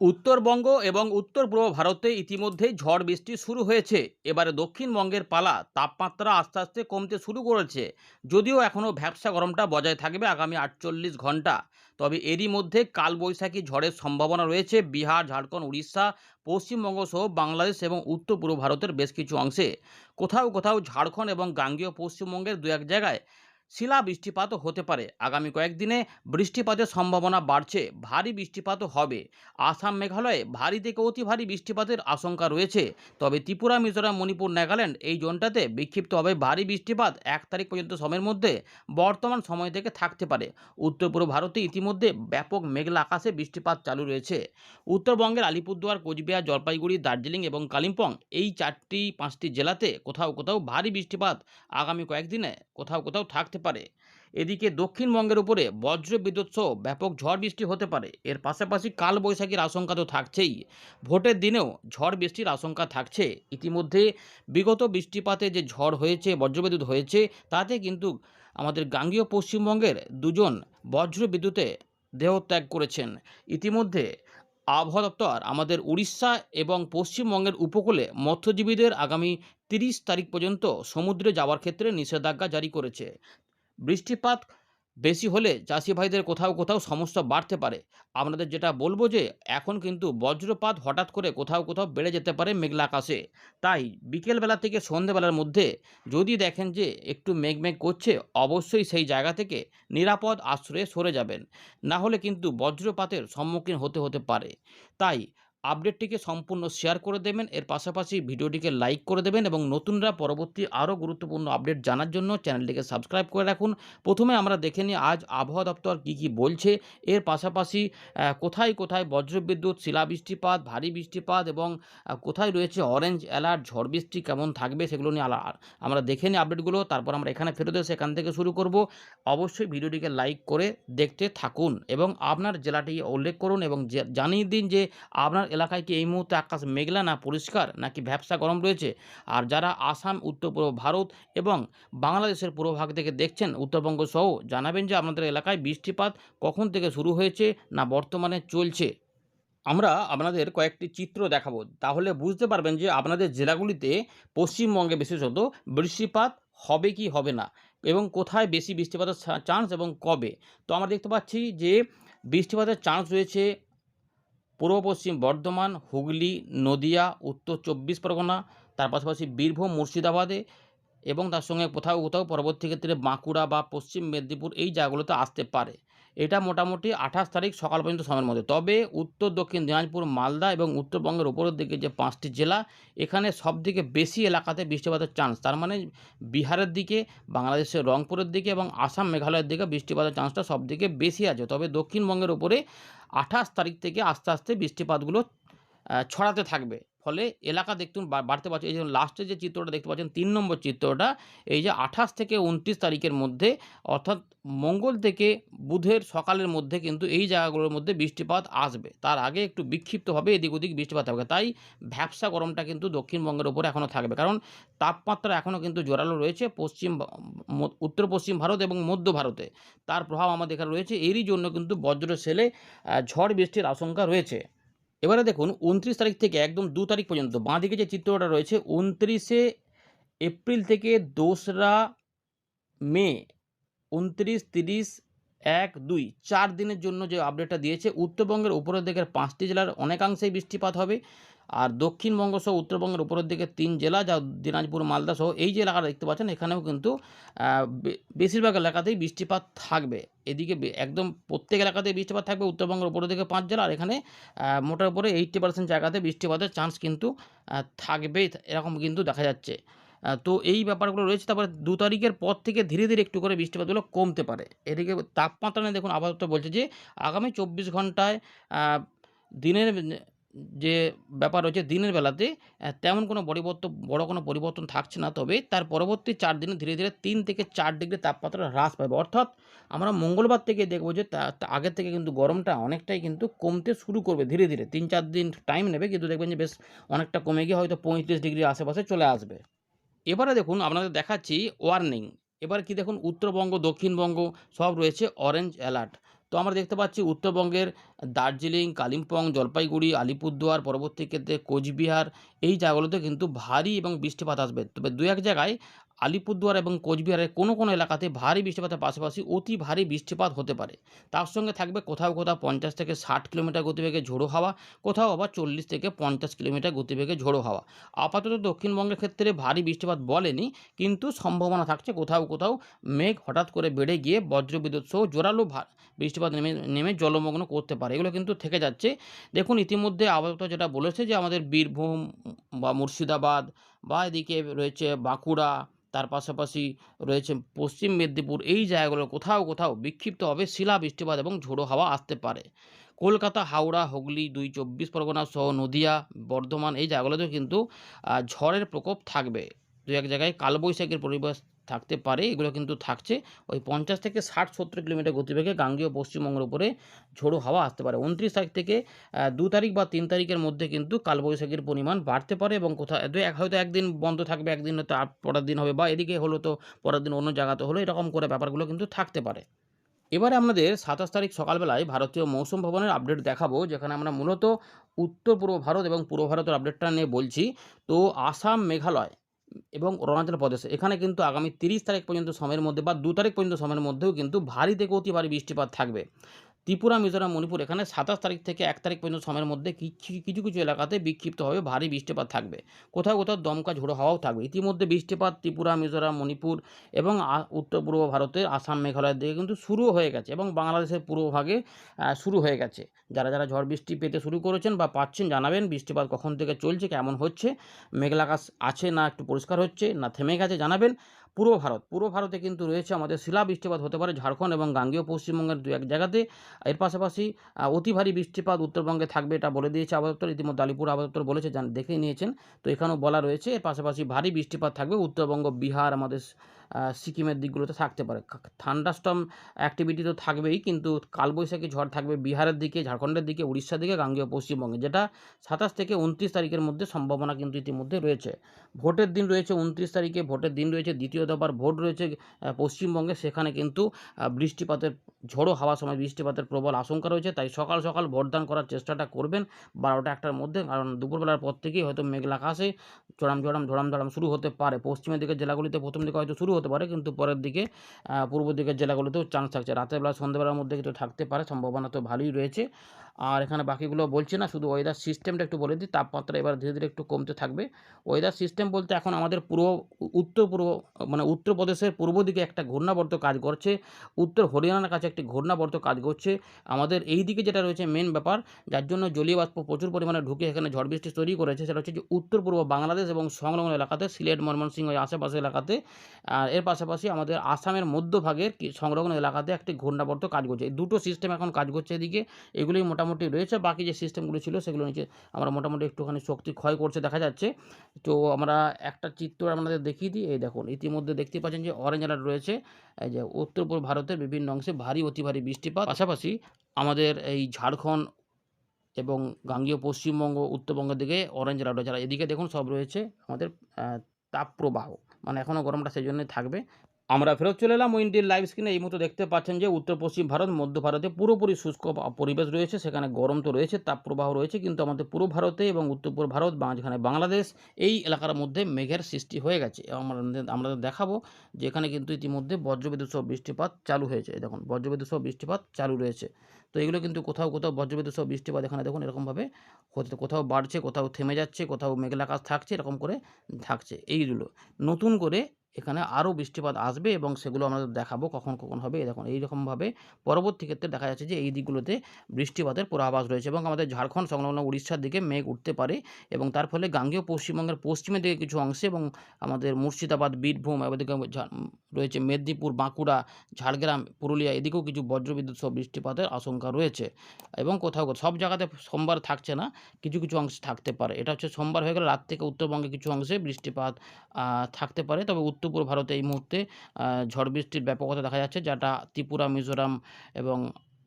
উত্তরবঙ্গ এবং উত্তর পূর্ব ভারতে ইতিমধ্যেই ঝড় বৃষ্টি শুরু হয়েছে। এবারে দক্ষিণবঙ্গের পালা। তাপমাত্রা আস্তে আস্তে কমতে শুরু করেছে, যদিও এখনও ভ্যাপসা গরমটা বজায় থাকবে আগামী 48 ঘন্টা। তবে এরই মধ্যে কালবৈশাখী ঝড়ের সম্ভাবনা রয়েছে বিহার, ঝাড়খণ্ড, উড়িষ্যা, পশ্চিমবঙ্গ সহ বাংলাদেশ এবং উত্তর পূর্ব ভারতের বেশ কিছু অংশে। কোথাও কোথাও ঝাড়খণ্ড এবং গাঙ্গেয় পশ্চিমবঙ্গের দু এক জায়গায় শিলা বৃষ্টিপাতও হতে পারে। আগামী কয়েকদিনে বৃষ্টিপাতের সম্ভাবনা বাড়ছে, ভারী বৃষ্টিপাতও হবে। আসাম, মেঘালয়ে ভারী থেকে অতি ভারী বৃষ্টিপাতের আশঙ্কা রয়েছে। তবে ত্রিপুরা, মিজোরাম, মণিপুর, নাগাল্যান্ড এই জোনটাতে বিক্ষিপ্তভাবে ভারী বৃষ্টিপাত 1 তারিখ পর্যন্ত সময়ের মধ্যে বর্তমান সময় থেকে থাকতে পারে। উত্তর পূর্ব ভারতে ইতিমধ্যে ব্যাপক মেঘলা আকাশে বৃষ্টিপাত চালু রয়েছে। উত্তরবঙ্গের আলিপুরদুয়ার, কোচবিহার, জলপাইগুড়ি, দার্জিলিং এবং কালিম্পং এই 4-5টি জেলাতে কোথাও কোথাও ভারী বৃষ্টিপাত আগামী কয়েকদিনে কোথাও কোথাও থাকতে পারে। এদিকে দক্ষিণবঙ্গের উপরে বজ্র বিদ্যুৎ সহ ব্যাপক ঝড় বৃষ্টি হতে পারে। এর পাশাপাশি কালবৈশাখীর আশঙ্কা তো থাকছেই। ভোটের দিনেও ঝড় বৃষ্টির আশঙ্কা থাকছে। ইতিমধ্যে বিগত বৃষ্টিপাতে যে ঝড় হয়েছে, বজ্রবিদ্যুৎ হয়েছে, তাতে কিন্তু আমাদের গাঙ্গেয় পশ্চিমবঙ্গের দুজন বজ্র বিদ্যুতে দেহত্যাগ করেছেন। ইতিমধ্যে আবহাওয়া দপ্তর আমাদের উড়িষ্যা এবং পশ্চিমবঙ্গের উপকূলে মৎস্যজীবীদের আগামী 30 তারিখ পর্যন্ত সমুদ্রে যাওয়ার ক্ষেত্রে নিষেধাজ্ঞা জারি করেছে। বৃষ্টিপাত বেশি হলে চাষি ভাইদের কোথাও কোথাও সমস্যা বাড়তে পারে। আপনাদের যেটা বলবো যে এখন কিন্তু বজ্রপাত হঠাৎ করে কোথাও কোথাও বেড়ে যেতে পারে মেঘলা আকাশে। তাই বিকেলবেলা থেকে সন্ধেবেলার মধ্যে যদি দেখেন যে একটু মেঘ করছে, অবশ্যই সেই জায়গা থেকে নিরাপদ আশ্রয়ে সরে যাবেন। না হলে কিন্তু বজ্রপাতের সম্মুখীন হতে পারে। তাই আপডেটটিকে সম্পূর্ণ শেয়ার করে দেবেন। এর পাশাপাশি ভিডিওটিকে লাইক করে দেবেন এবং নতুনরা পরবর্তী আরও গুরুত্বপূর্ণ আপডেট জানার জন্য চ্যানেলটিকে সাবস্ক্রাইব করে রাখুন। প্রথমে আমরা দেখে নিই আজ আবহাওয়া দপ্তর কী বলছে। এর পাশাপাশি কোথায় কোথায় বজ্রবিদ্যুৎ, শিলাবৃষ্টিপাত, ভারী বৃষ্টিপাত এবং কোথায় রয়েছে অরেঞ্জ অ্যালার্ট, ঝড় বৃষ্টি কেমন থাকবে সেগুলো নিয়ে আমরা দেখে নিই আপডেটগুলো। তারপর আমরা এখানে ফেরত এসে এখান থেকে শুরু করব। অবশ্যই ভিডিওটিকে লাইক করে দেখতে থাকুন এবং আপনার জেলাটি উল্লেখ করুন এবং জানিয়ে দিন যে আপনার এলাকায় কি এই মুহূর্তে আকাশ মেঘলা না পরিষ্কার নাকি ভ্যাপসা গরম রয়েছে। আর যারা আসাম, উত্তর পূর্ব ভারত এবং বাংলাদেশের পূর্ব ভাগ থেকে দেখছেন, উত্তরবঙ্গ সহ, জানাবেন যে আপনাদের এলাকায় বৃষ্টিপাত কখন থেকে শুরু হয়েছে না বর্তমানে চলছে। আমরা আপনাদের কয়েকটি চিত্র দেখাবো, তাহলে বুঝতে পারবেন যে আপনাদের জেলাগুলিতে পশ্চিমবঙ্গে বিশেষত বৃষ্টিপাত হবে কি হবে না এবং কোথায় বেশি বৃষ্টিপাতের চান্স এবং কবে। তো আমরা দেখতে পাচ্ছি যে বৃষ্টিপাতের চান্স রয়েছে পূর্ব পশ্চিম বর্ধমান, হুগলি, নদিয়া, উত্তর 24 পরগনা, তার পাশাপাশি বীরভূম, মুর্শিদাবাদে এবং তার সঙ্গে কোথাও কোথাও পরবর্তী ক্ষেত্রে বাঁকুড়া বা পশ্চিম মেদিনীপুর এই জায়গাগুলোতে আসতে পারে। এটা মোটামুটি 28 তারিখ সকাল পর্যন্ত সময়ের মধ্যে। তবে উত্তর দক্ষিণ দিনাজপুর, মালদা এবং উত্তরবঙ্গের উপরের দিকে যে 5টি জেলা, এখানে সবথেকে বেশি এলাকাতে বৃষ্টিপাতের চান্স। তার মানে বিহারের দিকে, বাংলাদেশের রংপুরের দিকে এবং আসাম, মেঘালয়ের দিকে বৃষ্টিপাতের চান্সটা সবথেকে বেশি আছে। তবে দক্ষিণবঙ্গের উপরে 28 তারিখ থেকে আস্তে আস্তে বৃষ্টিপাতগুলো ছড়াতে থাকবে। ফলে এলাকা দেখুন বাড়তে পারছে। এই যে লাস্টে যে চিত্রটা দেখতে পাচ্ছেন 3 নম্বর চিত্রটা, এই যে 28 থেকে 29 তারিখের মধ্যে, অর্থাৎ মঙ্গল থেকে বুধের সকালের মধ্যে কিন্তু এই জায়গাগুলোর মধ্যে বৃষ্টিপাত আসবে। তার আগে একটু বিক্ষিপ্তভাবে এদিক ওদিক বৃষ্টিপাত হবে। তাই ভ্যাপসা গরমটা কিন্তু দক্ষিণবঙ্গের উপরে এখনও থাকবে, কারণ তাপমাত্রা এখনও কিন্তু জোরালো রয়েছে উত্তর পশ্চিম ভারত এবং মধ্য ভারতে। তার প্রভাব আমাদের এখানে রয়েছে। এরই জন্য কিন্তু বজ্র সেলে ঝড় বৃষ্টির আশঙ্কা রয়েছে। এবারে দেখুন 29 তারিখ থেকে একদম 2 তারিখ পর্যন্ত বাঁদিকে যে চিত্রটা রয়েছে, 29শে এপ্রিল থেকে 2রা মে, 29, 30, 1, 2 4 দিনের জন্য যে আপডেটটা দিয়েছে, উত্তরবঙ্গের উপরের দিকের 5টি জেলার অনেকাংশেই বৃষ্টিপাত হবে। আর দক্ষিণবঙ্গ সহ উত্তরবঙ্গের উপরের দিকে 3 জেলা, যা দিনাজপুর, মালদা সহ এই যে এলাকাটা দেখতে পাচ্ছেন, এখানেও কিন্তু বেশিরভাগ এলাকাতেই বৃষ্টিপাত থাকবে। এদিকে একদম প্রত্যেক এলাকাতেই বৃষ্টিপাত থাকবে। উত্তরবঙ্গের উপরের দিকে 5 জেলা, আর এখানে মোটার উপরে 80% জায়গাতে বৃষ্টিপাতের চান্স কিন্তু থাকবেই, এরকম কিন্তু দেখা যাচ্ছে। তো এই ব্যাপারগুলো রয়েছে। তারপরে 2 তারিখের পর থেকে ধীরে ধীরে একটু করে বৃষ্টিপাতগুলো কমতে পারে। এদিকে তাপমাত্রা নিয়ে দেখুন আপাতত বলছে যে আগামী 24 ঘন্টায় দিনের যে ব্যাপার রয়েছে, দিনের বেলাতে তেমন কোনো বড় কোনো পরিবর্তন থাকছে না। তবে তার পরবর্তী 4 দিনে ধীরে ধীরে 3 থেকে 4 ডিগ্রি তাপমাত্রা হ্রাস পাবে। অর্থাৎ আমরা মঙ্গলবার থেকে দেখব যে আগের থেকে কিন্তু গরমটা অনেকটাই কিন্তু কমতে শুরু করবে ধীরে ধীরে। 3-4 দিন টাইম নেবে, কিন্তু দেখবেন যে বেশ অনেকটা কমে গিয়ে হয়তো 35 ডিগ্রি আশেপাশে চলে আসবে। এবারে দেখুন আপনাদের দেখাচ্ছি ওয়ার্নিং। এবার কি দেখুন, উত্তরবঙ্গ, দক্ষিণবঙ্গ সব রয়েছে অরেঞ্জ অ্যালার্ট। তো আমরা দেখতে পাচ্ছি উত্তরবঙ্গের দার্জিলিং, কালিম্পং, জলপাইগুড়ি, আলিপুরদুয়ার, পরবর্তী ক্ষেত্রে কোচবিহার এই জায়গাগুলোতে কিন্তু ভারী এবং বৃষ্টিপাত আসবে। তবে ২-১ জায়গায় আলিপুরদুয়ার এবং কোচবিহারের কোনো এলাকাতে ভারী বৃষ্টিপাতের পাশাপাশি অতি ভারী বৃষ্টিপাত হতে পারে। তার সঙ্গে থাকবে কোথাও ৫০ থেকে ৬০ কিলোমিটার গতিবেগে ঝোড়ো হাওয়া, কোথাও আবার ৪০ থেকে ৫০ কিলোমিটার গতিবেগে ঝোড়ো হাওয়া। আপাতত দক্ষিণবঙ্গের ক্ষেত্রে ভারী বৃষ্টিপাত বলেনি, কিন্তু সম্ভাবনা থাকছে কোথাও মেঘ হঠাৎ করে বেড়ে গিয়ে বজ্রবিদ্যুৎ সহ জোরালো বৃষ্টিপাত নেমে জলমগ্ন করতে পারে। এগুলো কিন্তু থেকে যাচ্ছে। দেখুন ইতিমধ্যে আবহাওয়া যেটা বলেছে যে আমাদের বীরভূম বা মুর্শিদাবাদ বা এদিকে রয়েছে বাঁকুড়া, তার পাশাপাশি রয়েছে পশ্চিম মেদিনীপুর, এই জায়গাগুলো কোথাও বিক্ষিপ্তভাবে শিলা বৃষ্টিপাত এবং ঝোড়ো হাওয়া আসতে পারে। কলকাতা, হাওড়া, হুগলি, ২ পরগনা সহ নদিয়া, বর্ধমান এই জায়গাগুলোতেও কিন্তু ঝড়ের প্রকোপ থাকবে। ২-১ জায়গায় কালবৈশাখীর পরিবেশ থাকতে পারে। এগুলো কিন্তু থাকছে। ওই ৫০ থেকে ৬০-৭০ কিলোমিটার গতিবেগে গাঙ্গেয় পশ্চিমবঙ্গের উপরে ঝোড়ো হাওয়া আসতে পারে। ২৯ তারিখ থেকে ২ তারিখ বা ৩ তারিখের মধ্যে কিন্তু কালবৈশাখীর পরিমাণ বাড়তে পারে এবং কোথাও হয়তো একদিন বন্ধ থাকবে, একদিন হয়তো পরের দিন হবে, বা এদিকে হলো তো পরের দিন অন্য জায়গাতে হলো, এরকম করে ব্যাপারগুলো কিন্তু থাকতে পারে। এবারে আপনাদের ২৭ তারিখ সকালবেলায় ভারতীয় মৌসুম ভবনের আপডেট দেখাবো, যেখানে আমরা মূলত উত্তর পূর্ব ভারত এবং পূর্ব ভারতের আপডেটটা নিয়ে বলছি। তো আসাম, মেঘালয় এবং অরুণাচল প্রদেশ এখানে কিন্তু আগামী ৩০ তারিখ পর্যন্ত সময়ের মধ্যে বা ২ তারিখ পর্যন্ত সময়ের মধ্যেও কিন্তু ভারী থেকে অতি ভারী বৃষ্টিপাত থাকবে। ত্রিপুরা, মিজোরাম, মণিপুর এখানে ২৭ তারিখ থেকে ১ তারিখ পর্যন্ত সময়ের মধ্যে কিছু এলাকাতে বিক্ষিপ্তভাবে ভারী বৃষ্টিপাত থাকবে। কোথাও দমকা ঝোড়ো হাওয়াও থাকবে। ইতিমধ্যে বৃষ্টিপাত ত্রিপুরা, মিজোরাম, মণিপুর এবং উত্তর পূর্ব ভারতের আসাম, মেঘালয়ের দিকে কিন্তু শুরুও হয়ে গেছে এবং বাংলাদেশের পূর্বভাগে শুরু হয়ে গেছে। যারা ঝড় বৃষ্টি পেতে শুরু করেছেন বা পাচ্ছেন জানাবেন বৃষ্টিপাত কখন থেকে চলছে, কেমন হচ্ছে, মেঘলা আকাশ আছে না একটু পরিষ্কার হচ্ছে না থেমে গেছে জানাবেন। পূর্ব ভারতে কিন্তু রয়েছে আমাদের শিলা বৃষ্টিপাত হতে পারে ঝাড়খণ্ড এবং গাঙ্গেয় পশ্চিমবঙ্গের ২-১ জায়গাতে। এর পাশাপাশি অতি ভারী বৃষ্টিপাত উত্তরবঙ্গে থাকবে, এটা বলে দিয়েছে আবহাওয়া দপ্তর। ইতিমধ্যে আলিপুর আবহাওয়া দপ্তর বলেছে, দেখেই নিয়েছেন। তো এখানেও বলা রয়েছে এর পাশাপাশি ভারী বৃষ্টিপাত থাকবে উত্তরবঙ্গ, বিহার, আমাদের সিকিমের দিকগুলোতে থাকতে পারে। থান্ডারস্টর্ম অ্যাক্টিভিটি তো থাকবেই, কিন্তু কালবৈশাখী ঝড় থাকবে বিহারের দিকে, ঝাড়খণ্ডের দিকে, উড়িষ্যার দিকে, গাঙ্গেয় পশ্চিমবঙ্গে, যেটা ২৭ থেকে ২৯ তারিখের মধ্যে সম্ভাবনা কিন্তু ইতিমধ্যে রয়েছে। ভোটের দিন রয়েছে ২৯ তারিখে, ভোটের দিন রয়েছে, দ্বিতীয় দফার ভোট রয়েছে পশ্চিমবঙ্গে। সেখানে কিন্তু বৃষ্টিপাতের ঝোড়ো হাওয়ার সময় বৃষ্টিপাতের প্রবল আশঙ্কা রয়েছে। তাই সকাল ভোটদান করার চেষ্টাটা করবেন ১২টা-১টার মধ্যে, কারণ দুপুরবেলার পর থেকেই হয়তো মেঘলা আকাশে ঝড়াম শুরু হতে পারে। পশ্চিমের দিকের জেলাগুলিতে প্রথম দিকে হয়তো শুরু হতে পারে, কিন্তু পরের দিকে পূর্ব দিকের জেলাগুলিতেও চান্স থাকছে। রাতের বেলা, সন্ধ্যেবেলার মধ্যে কিন্তু থাকতে পারে, সম্ভাবনা তো ভালোই রয়েছে। আর এখানে বাকিগুলো বলছি না, শুধু ওয়েদার সিস্টেমটা একটু বলে দিই। তাপমাত্রা এবার ধীরে একটু কমতে থাকবে। ওয়েদার সিস্টেম বলতে এখন আমাদের উত্তর-পূর্ব মানে উত্তরপ্রদেশের পূর্ব দিকে একটা ঘূর্ণাবর্ত কাজ করছে। উত্তর হরিয়ানার কাছে একটি ঘূর্ণাবর্ত কাজ করছে। আমাদের এই দিকে যেটা রয়েছে মেন ব্যাপার, যার জন্য জলীয় বাষ্প প্রচুর পরিমাণে ঢুকে এখানে ঝড় বৃষ্টি তৈরি করেছে, সেটা হচ্ছে যে উত্তর পূর্ব বাংলাদেশ এবং সংলগ্ন এলাকাতে, সিলেট, ময়মনসিংহ ওই আশেপাশে এলাকাতে। আর এর পাশাপাশি আমাদের আসামের মধ্যভাগের সংলগ্ন এলাকাতে একটি ঘূর্ণাবর্ত কাজ করছে। এই দুটো সিস্টেম এখন কাজ করছে এদিকে। এগুলোই মোটামুটি রয়েছে। বাকি যে সিস্টেমগুলো ছিল সেগুলো নিচে আমরা মোটামুটি একটুখানি শক্তি ক্ষয় করছে দেখা যাচ্ছে। তো আমরা একটা চিত্র আপনাদের দেখিয়ে দিই। এই দেখুন, ইতিমধ্যে দেখতে পাচ্ছেন যে অরেঞ্জ অ্যালার্ট রয়েছে। এই যে উত্তর পূর্ব ভারতের বিভিন্ন অংশে ভারী অতি ভারী বৃষ্টিপাত, পাশাপাশি আমাদের এই ঝাড়খণ্ড এবং গাঙ্গেয় পশ্চিমবঙ্গ, উত্তরবঙ্গের দিকে অরেঞ্জ অ্যালার্ট রয়েছে। আর এদিকে দেখুন সব রয়েছে আমাদের তাপপ্রবাহ, মানে এখনও গরমটা সেই জন্যই থাকবে। আমরা ফেরত চলে এলাম উইন্ডির লাইভ স্ক্রিনে। এই মুহূর্তে দেখতে পাচ্ছেন যে উত্তর পশ্চিম ভারত, মধ্য ভারতে পুরোপুরি শুষ্ক পরিবেশ রয়েছে। সেখানে গরম তো রয়েছে, তাপপ্রবাহ রয়েছে, কিন্তু আমাদের পূর্ব ভারতে এবং উত্তর পূর্ব ভারত যেখানে বাংলাদেশ, এই এলাকার মধ্যে মেঘের সৃষ্টি হয়ে গেছে। আমরা দেখাবো যে এখানে কিন্তু ইতিমধ্যে বজ্রবিদ্যুৎ সহ বৃষ্টিপাত চালু হয়েছে। দেখুন বজ্রবিদ্যুৎ সহ বৃষ্টিপাত চালু রয়েছে। তো এগুলো কিন্তু কোথাও বজ্রবিদ্যুৎ সহ বৃষ্টিপাত এখানে দেখুন এরকমভাবে হচ্ছে, কোথাও বাড়ছে, কোথাও থেমে যাচ্ছে, কোথাও মেঘলা আকাশ থাকছে, এরকম করে থাকছে। এইগুলো নতুন করে এখানে আরও বৃষ্টিপাত আসবে এবং সেগুলো আমাদের দেখাবো কখন হবে। দেখুন এইরকমভাবে পরবর্তী ক্ষেত্রে দেখা যাচ্ছে যে এই দিকগুলোতে বৃষ্টিপাতের পূর্বাভাস রয়েছে এবং আমাদের ঝাড়খণ্ড সংলগ্ন উড়িষ্যার দিকে মেঘ উঠতে পারে এবং তার ফলে গাঙ্গেয় পশ্চিমবঙ্গের পশ্চিমের দিকে কিছু অংশে এবং আমাদের মুর্শিদাবাদ, বীরভূম, এদিকে রয়েছে মেদিনীপুর, বাঁকুড়া, ঝাড়গ্রাম, পুরুলিয়া, এদিকেও কিছু বজ্রবিদ্যুৎ সহ বৃষ্টিপাতের আশঙ্কা রয়েছে এবং কোথাও সব জায়গাতে সোমবার থাকছে না, কিছু অংশে থাকতে পারে। এটা হচ্ছে সোমবার হয়ে গেলে রাত থেকে উত্তরবঙ্গে কিছু অংশে বৃষ্টিপাত থাকতে পারে। তবে উত্তর পূর্ব ভারতে এই মুহূর্তে ঝড় বৃষ্টির ব্যাপকতা দেখা যাচ্ছে, যেটা ত্রিপুরা, মিজোরাম এবং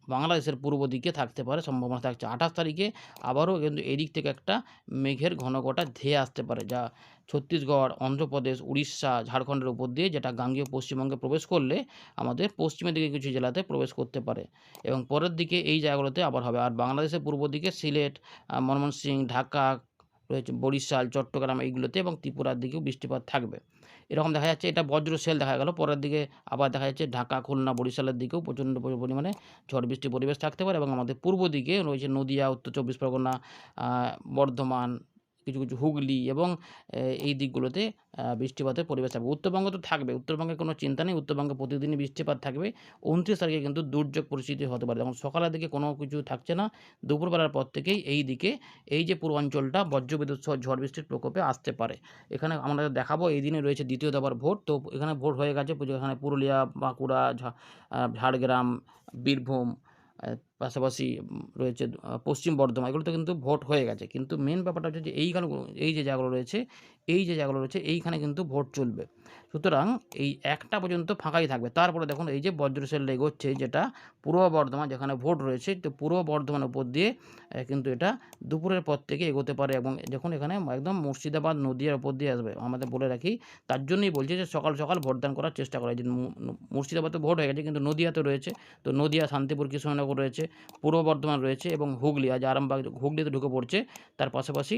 বাংলাদেশের পূর্ব দিকে থাকতে পারে, সম্ভাবনা থাকছে। 28 তারিখে আবারও কিন্তু এদিক থেকে একটা মেঘের ঘনঘটা ধেয়ে আসতে পারে, যা ছত্তিশগড়, অন্ধ্রপ্রদেশ, উড়িষ্যা, ঝাড়খণ্ডের উপর দিয়ে, যেটা গাঙ্গেয় পশ্চিমবঙ্গে প্রবেশ করলে আমাদের পশ্চিমের দিকে কিছু জেলাতে প্রবেশ করতে পারে এবং পরের দিকে এই জায়গাগুলোতে আবার হবে। আর বাংলাদেশের পূর্ব দিকে সিলেট, ময়মনসিংহ, ঢাকা রয়েছে, বরিশাল, চট্টগ্রাম এইগুলোতে এবং ত্রিপুরার দিকেও বৃষ্টিপাত থাকবে। এরকম দেখা যাচ্ছে, এটা বজ্র সেল দেখা গেল। পরের দিকে আবার দেখা যাচ্ছে ঢাকা, খুলনা, বরিশালের দিকেও প্রচণ্ড পরিমাণে ঝড় বৃষ্টির পরিবেশ থাকতে পারে এবং আমাদের পূর্ব দিকে রয়েছে নদিয়া, উত্তর চব্বিশ পরগনা, বর্ধমান, কিছু কিছু হুগলি এবং এই দিকগুলোতে বৃষ্টিপাতের পরিবেশ থাকবে। উত্তরবঙ্গ তো থাকবে, উত্তরবঙ্গে কোনো চিন্তা নেই, উত্তরবঙ্গে প্রতিদিনই বৃষ্টিপাত থাকবে। 29 তারিখে কিন্তু দুর্যোগ পরিস্থিতি হতে পারে, যেমন সকালের দিকে কোনো কিছু থাকছে না, দুপুরবেলার পর থেকেই এই দিকে এই যে পূর্বাঞ্চলটা বজ্রবিদ্যুৎ সহ ঝড় বৃষ্টির প্রকোপে আসতে পারে। এখানে আমরা দেখাবো এই দিনে রয়েছে দ্বিতীয় দফার ভোট। তো এখানে ভোট হয়ে গেছে, এখানে পুরুলিয়া, বাঁকুড়া, ঝাড়গ্রাম, বীরভূম, পাশাপাশি রয়েছে পশ্চিম বর্ধমান, এগুলোতে কিন্তু ভোট হয়ে গেছে। কিন্তু মেন ব্যাপারটা হচ্ছে যে এই যে জায়গাগুলো রয়েছে, এইখানে কিন্তু ভোট চলবে। সুতরাং এই 1টা পর্যন্ত ফাঁকাই থাকবে। তারপরে দেখুন এই যে বজ্রসেল এগোচ্ছে, যেটা পূর্ব বর্ধমান যেখানে ভোট রয়েছে, তো পূর্ব বর্ধমানের উপর দিয়ে কিন্তু এটা দুপুরের পর থেকে এগোতে পারে এবং যখন এখানে একদম মুর্শিদাবাদ, নদিয়ার উপর দিয়ে আসবে। আমাদের বলে রাখি, তার জন্যই বলছি যে সকাল সকাল ভোটদান করার চেষ্টা করা। যে মুর্শিদাবাদে ভোট হয়ে গেছে, কিন্তু নদিয়াতে রয়েছে। তো নদিয়া, শান্তিপুর, কৃষ্ণনগর রয়েছে, পূর্ব বর্ধমান রয়েছে এবং হুগলি, আজ আরামবাগ, হুগলিতে ঢুকে পড়ছে। তার পাশাপাশি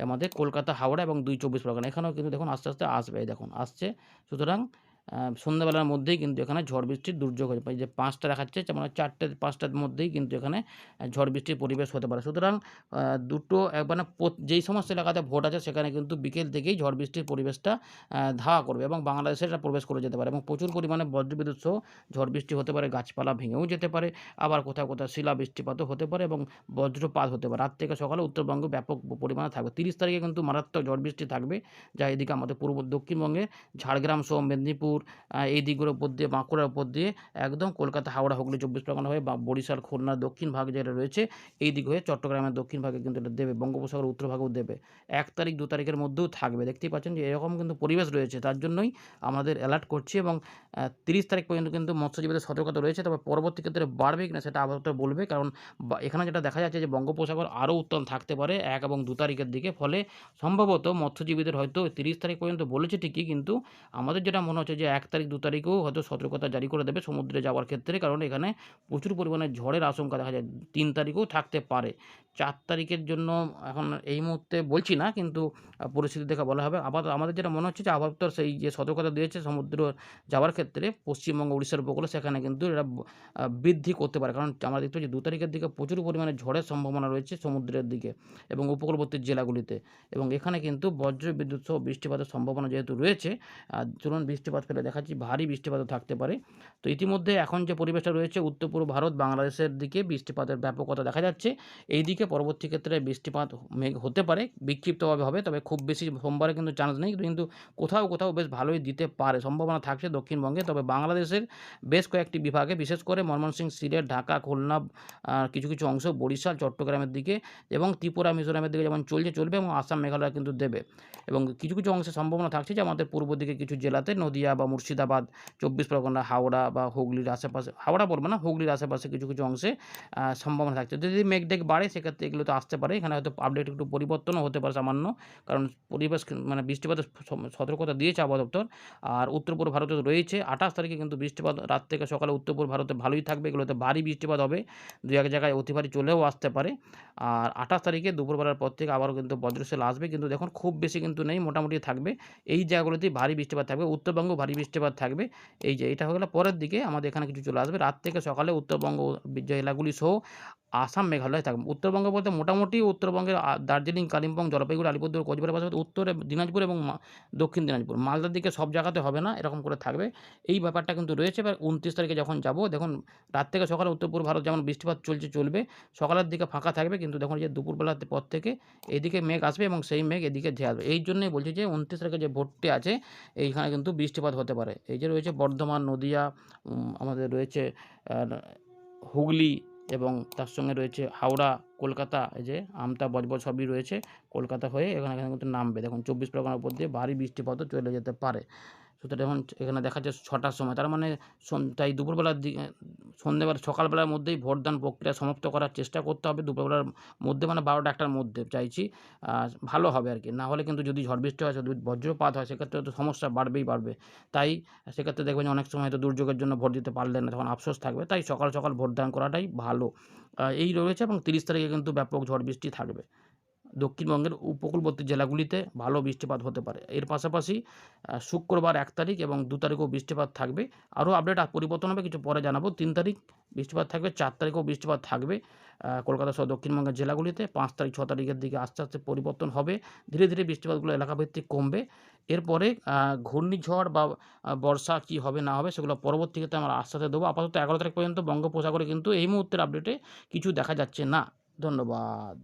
আমাদের কলকাতা, হাওড়া এবং 2 চব্বিশ পরগনা, এখানেও কিন্তু দেখুন আস্তে আস্তে আসবে, দেখুন আসছে। সুতরাং সন্ধ্যাবেলার মধ্যেই কিন্তু এখানে ঝড় বৃষ্টির দুর্যোগ হয়ে যাবে। এই যে 5টা দেখাচ্ছে, মানে 4টে 5টার মধ্যেই কিন্তু এখানে ঝড় বৃষ্টির পরিবেশ হতে পারে। সুতরাং দুটো মানে যেই সমস্ত এলাকাতে ভোট আছে সেখানে কিন্তু বিকেল থেকেই ঝড় বৃষ্টির পরিবেশটা ধাওয়া করবে এবং বাংলাদেশে এটা প্রবেশ করে যেতে পারে এবং প্রচুর পরিমাণে বজ্রবিদ্যুৎ সহ ঝড় বৃষ্টি হতে পারে, গাছপালা ভেঙেও যেতে পারে, আবার কোথাও কোথাও শিলা বৃষ্টিপাতও হতে পারে এবং বজ্রপাত হতে পারে। রাত থেকে সকালে উত্তরবঙ্গে ব্যাপক পরিমাণে থাকবে। 30 তারিখে কিন্তু মারাত্মক ঝড় বৃষ্টি থাকবে, যা এদিকে আমাদের দক্ষিণবঙ্গে ঝাড়গ্রাম সহ মেদিনীপুর, এই দিকগুলোর উপর দিয়ে, বাঁকুড়ার উপর দিয়ে একদম কলকাতা, হাওড়া, হুগলি, 24 পরগনা হয়ে বা বরিশাল, খুলনার দক্ষিণ ভাগ যেটা রয়েছে এই দিক হয়ে চট্টগ্রামের দক্ষিণ ভাগে কিন্তু এটা দেবে, বঙ্গোপসাগরের উত্তর ভাগেও দেবে। 1 তারিখ 2 তারিখের মধ্যেও থাকবে। দেখতেই পাচ্ছেন যে এরকম কিন্তু পরিবেশ রয়েছে, তার জন্যই আমাদের অ্যালার্ট করছি এবং 30 তারিখ পর্যন্ত কিন্তু মৎস্যজীবীদের সতর্কতা রয়েছে। তবে পরবর্তী ক্ষেত্রে বাড়বে কিনা সেটা আবহাওয়া বলবে, কারণ এখানে যেটা দেখা যাচ্ছে যে বঙ্গোপসাগর আরও উত্তাল থাকতে পারে 1 এবং 2 তারিখের দিকে। ফলে সম্ভবত মৎস্যজীবীদের হয়তো 30 তারিখ পর্যন্ত বলেছে ঠিকই, কিন্তু আমাদের যেটা মনে হচ্ছে যে 1 তারিখ 2 তারিখেও হয়তো সতর্কতা জারি করে দেবে সমুদ্রে যাওয়ার ক্ষেত্রে, কারণ এখানে প্রচুর পরিমাণে ঝড়ের আশঙ্কা দেখা যায়। 3 তারিখেও থাকতে পারে। 4 তারিখের জন্য এখন এই মুহূর্তে বলছি না, কিন্তু পরিস্থিতি দেখে বলা হবে। আবার আমাদের যেটা মনে হচ্ছে যে আবহাওয়া দপ্তর সেই যে সতর্কতা দিয়েছে সমুদ্র যাওয়ার ক্ষেত্রে পশ্চিমবঙ্গ, উড়িষ্যার উপকূলে, সেখানে কিন্তু এরা বৃদ্ধি করতে পারে, কারণ আমরা দেখতে পাচ্ছি 2 তারিখের দিকে প্রচুর পরিমাণে ঝড়ের সম্ভাবনা রয়েছে সমুদ্রের দিকে এবং উপকূলবর্তী জেলাগুলিতে এবং এখানে কিন্তু বজ্র বিদ্যুৎ সহ বৃষ্টিপাতের সম্ভাবনা যেহেতু রয়েছে, চলুন বৃষ্টিপাত ফেলে দেখাচ্ছি, ভারী বৃষ্টিপাতও থাকতে পারে। তো ইতিমধ্যে এখন যে পরিবেশটা রয়েছে উত্তর পূর্ব ভারত, বাংলাদেশের দিকে বৃষ্টিপাতের ব্যাপকতা দেখা যাচ্ছে। এই দিকে পরবর্তী ক্ষেত্রে বৃষ্টিপাত মেঘ হতে পারে, বিক্ষিপ্তভাবে হবে, তবে খুব বেশি সোমবারে কিন্তু চান্স নেই, কিন্তু কোথাও কোথাও বেশ ভালোই দিতে পারে, সম্ভাবনা থাকছে দক্ষিণবঙ্গে। তবে বাংলাদেশের বেশ কয়েকটি বিভাগে, বিশেষ করে ময়মনসিংহ, সিলেট, ঢাকা, খুলনা, কিছু কিছু অংশ, বরিশাল, চট্টগ্রামের দিকে এবং ত্রিপুরা, মিজোরামের দিকে যেমন চলবে এবং আসাম, মেঘালয় কিন্তু দেবে এবং কিছু কিছু অংশে সম্ভাবনা থাকছে যে আমাদের পূর্ব দিকে কিছু জেলাতে, নদিয়া বা মুর্শিদাবাদ, 24 পরগনা, হাওড়া বা হুগলির আশেপাশে, হাওড়া বলবো না, হুগলির আশেপাশে কিছু কিছু অংশে সম্ভাবনা থাকছে। যদি মেঘ বাড়ে সেক্ষেত্রে এগুলো তো আসতে পারে, এখানে হয়তো আপডেট একটু পরিবর্তনও হতে পারে সামান্য, কারণ পরিবেশ মানে বৃষ্টিপাতের সতর্কতা দিয়েছে আবহাওয়া দপ্তর। আর উত্তর পূর্ব ভারতে রয়েছে 28 তারিখে কিন্তু বৃষ্টিপাত রাত থেকে সকালে উত্তর পূর্ব ভারতে ভালোই থাকবে, এগুলোতে ভারী বৃষ্টিপাত হবে, 2-1 জায়গায় অতি ভারী চলেও আসতে পারে। আর 28 তারিখে দুপুরবেলার পর থেকে আবারও কিন্তু বজ্রসেল আসবে, কিন্তু দেখুন খুব বেশি কিন্তু নেই, মোটামুটি থাকবে। এই জায়গাগুলোতেই ভারী বৃষ্টিপাত থাকবে, উত্তরবঙ্গেও ভারী বৃষ্টিপাত থাকবে। এই যে এটা হয়ে গেল পরের দিকে আমাদের এখানে কিছু চলে আসবে রাত থেকে সকালে, উত্তরবঙ্গ জেলাগুলি সহ আসাম, মেঘালয় থাকবে। উত্তরবঙ্গ বলতে মোটামুটি উত্তরবঙ্গের দার্জিলিং, কালিম্পং, জলপাইগুড়ি, আলিপুরদুয়ার, কোচবিহারের পাশাপাশি উত্তরে দিনাজপুর এবং দক্ষিণ দিনাজপুর, মালদার দিকে সব জায়গাতে হবে না, এরকম করে থাকবে। এই ব্যাপারটা কিন্তু রয়েছে। এবার 29 তারিখে যখন যাব, দেখুন রাত থেকে সকালে উত্তর পূর্ব ভারত যেমন বৃষ্টিপাত চলবে, সকালের দিকে ফাঁকা থাকবে, কিন্তু দেখুন যে দুপুরবেলার পর থেকে এইদিকে মেঘ আসবে এবং সেই মেঘ এদিকে ধেয়ে আসবে। এই জন্যই বলছি যে 29 তারিখে যে ভোটটি আছে এইখানে কিন্তু বৃষ্টিপাত হতে পারে। এই যে রয়েছে বর্ধমান, নদিয়া, আমাদের রয়েছে হুগলি এবং তার সঙ্গে রয়েছে হাওড়া, কলকাতা, এই যে আমতা, বজবজ সবই রয়েছে কলকাতা হয়ে এখানে কিন্তু নামবে। দেখুন 24 পরগনার উপর দিয়ে ভারী বৃষ্টিপাতও চলে যেতে পারে। সুতরাং এখন এখানে দেখা যাচ্ছে ৬টার সময়, তার মানে তাই দুপুরবেলার দিকে সন্ধ্যেবেলা সকালবেলার মধ্যেই ভোটদান প্রক্রিয়া সমাপ্ত করার চেষ্টা করতে হবে দুপুরবেলার মধ্যে, মানে ১২টা-১টার মধ্যে চাইছি। ভালো হবে আরকি। না হলে কিন্তু যদি ঝড় বৃষ্টি হয়, যদি বজ্রপাত হয়, সেক্ষেত্রে তো সমস্যা বাড়বে। তাই সেক্ষেত্রে দেখবেন যে অনেক সময় হয়তো দুর্যোগের জন্য ভোট দিতে পারলেন না, তখন আফসোস থাকবে। তাই সকাল ভোটদান করাটাই ভালো। এই রয়েছে, এবং ৩০ তারিখে কিন্তু ব্যাপক ঝড় বৃষ্টি থাকবে। দক্ষিণবঙ্গের উপকূলবর্তী জেলাগুলিতে ভালো বৃষ্টিপাত হতে পারে। এর পাশাপাশি শুক্রবার ১ তারিখ এবং ২ তারিখেও বৃষ্টিপাত থাকবে। আরও আপডেট পরিবর্তন হবে, কিছু পরে জানাবো। ৩ তারিখ বৃষ্টিপাত থাকবে, ৪ তারিখেও বৃষ্টিপাত থাকবে কলকাতা সহ দক্ষিণবঙ্গের জেলাগুলিতে। ৫ তারিখ, ৬ তারিখের দিকে আস্তে পরিবর্তন হবে। ধীরে বৃষ্টিপাতগুলো এলাকাভিত্তিক কমবে। এরপরে ঘূর্ণিঝড় বা বর্ষা কী হবে না হবে সেগুলো পরবর্তী ক্ষেত্রে আমরা আশ্বাস দেবো। আপাতত ১১ তারিখ পর্যন্ত বঙ্গোপসাগরে কিন্তু এই মুহূর্তের আপডেটে কিছু দেখা যাচ্ছে না। ধন্যবাদ।